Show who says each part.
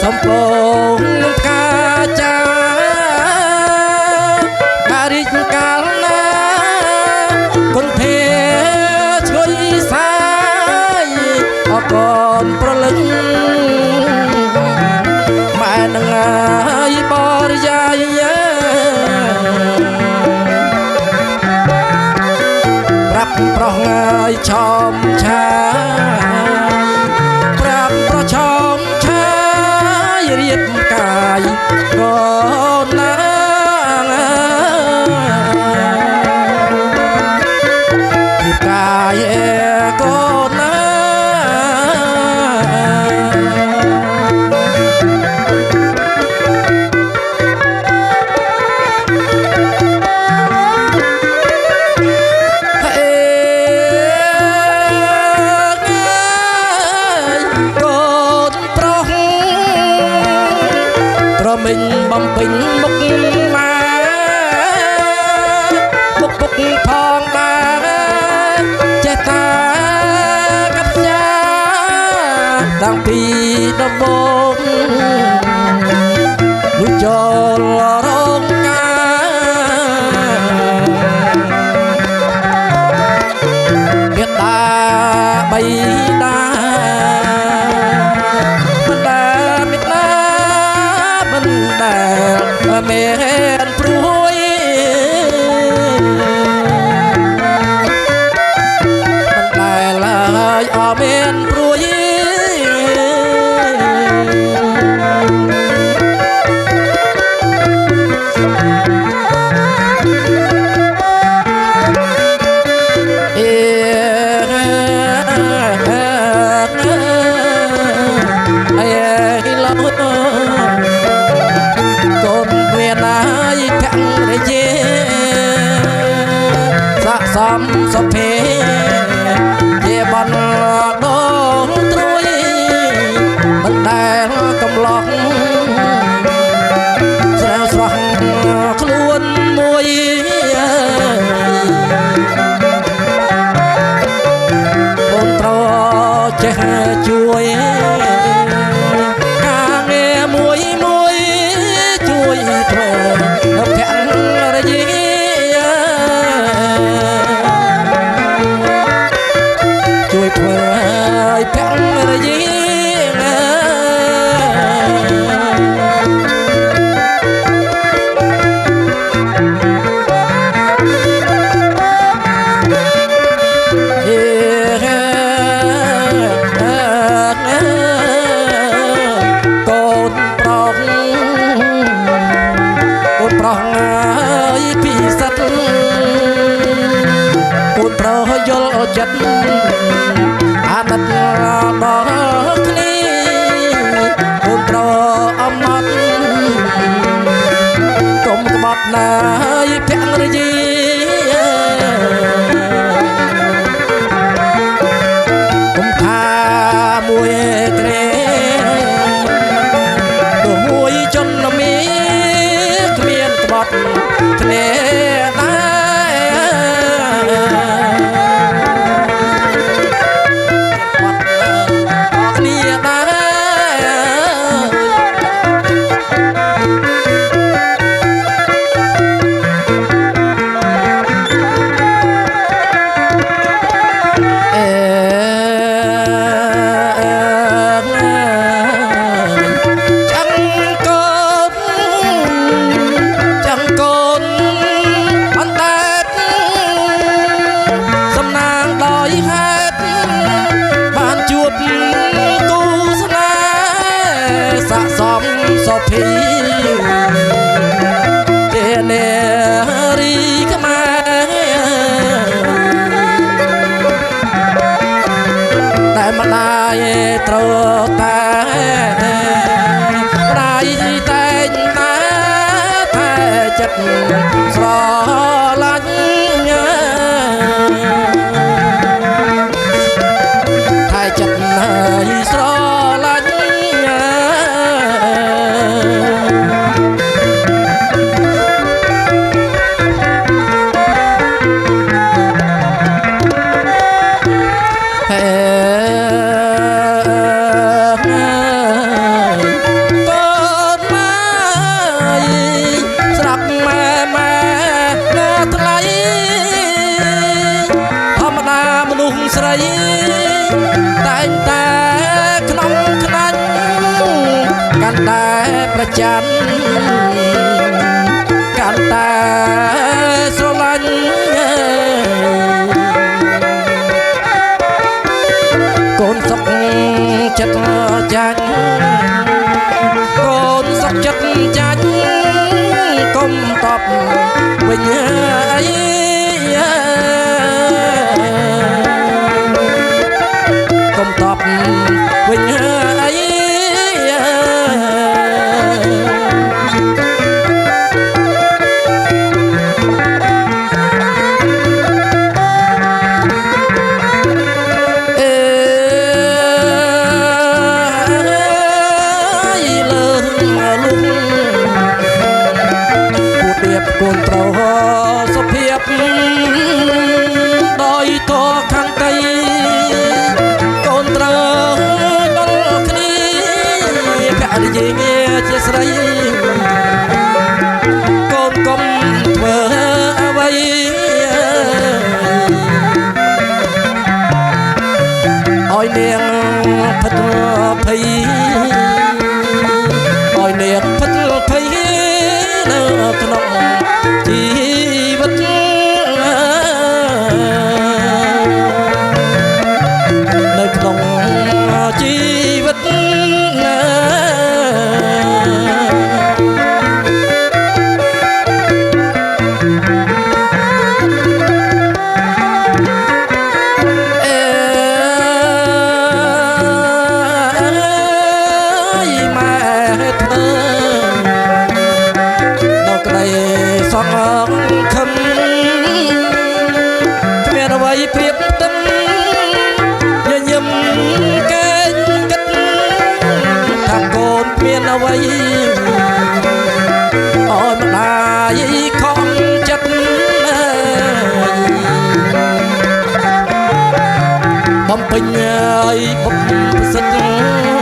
Speaker 1: សំពងផ្កាចាការិចកាលណាគុនធាឆ្ងុយសាយអកនប្រលឹងម៉ែនឹងហើយបរិយាយប្រាប់ប្រុសហើយឆោមឆាប្រាប់ប្រុសឆោមឆារៀបកាយកូនណារៀបកាយកូនណាmình bầm bình mục mà mục mục thong ta che ta cắt da đang pi đâm bông núi cho rong ca biết ta bay ta men pruyมันได้เลยmen pruy xóm sập phê về bần đón trôi bần đèn cầm lọc sao xoằng luôn môi bồn trò che chuối ca nghe muối muối chuối thề thẹn là gì chuối thề thẹn là gì chất à đất đó đi ôm pro âm mắt cùng cái bọt này phèn rồi gì cùng tha mùi tre đồ mùi chân nó miết miên cái bọt thế xóm sọp phí để nè ri cái mà tại mà lại trâu ta lại tay ta thay chất gió lạnh thay chất gió lạnh កាន់តែប្រច័ណ្ឌកាន់តែស្រឡាញ់កូនសុខចិត្តចាញ់កូនសុខចិត្តចាញ់កុំតបវិញអីកុំតបវិញអីកូនត្រូវសុភាពដោយតខាងតីកូនត្រូវដល់គ្នាភរិយាជាស្រីកូនកុំធ្វើអ្វីឲ្យនាងផិតភ័យឲ្យនាងផិតភ័យនៅក្នុងជីវិតនៅក្នុងជីវិតសងខំគ្មានអ្វីព្រៀបផ្ទឹមញញឹមកែងគិតថាកូនគ្មានអ្វីអោយម្ដាយខំចិត្តបំពេញឲ្យបំសិទ្ធ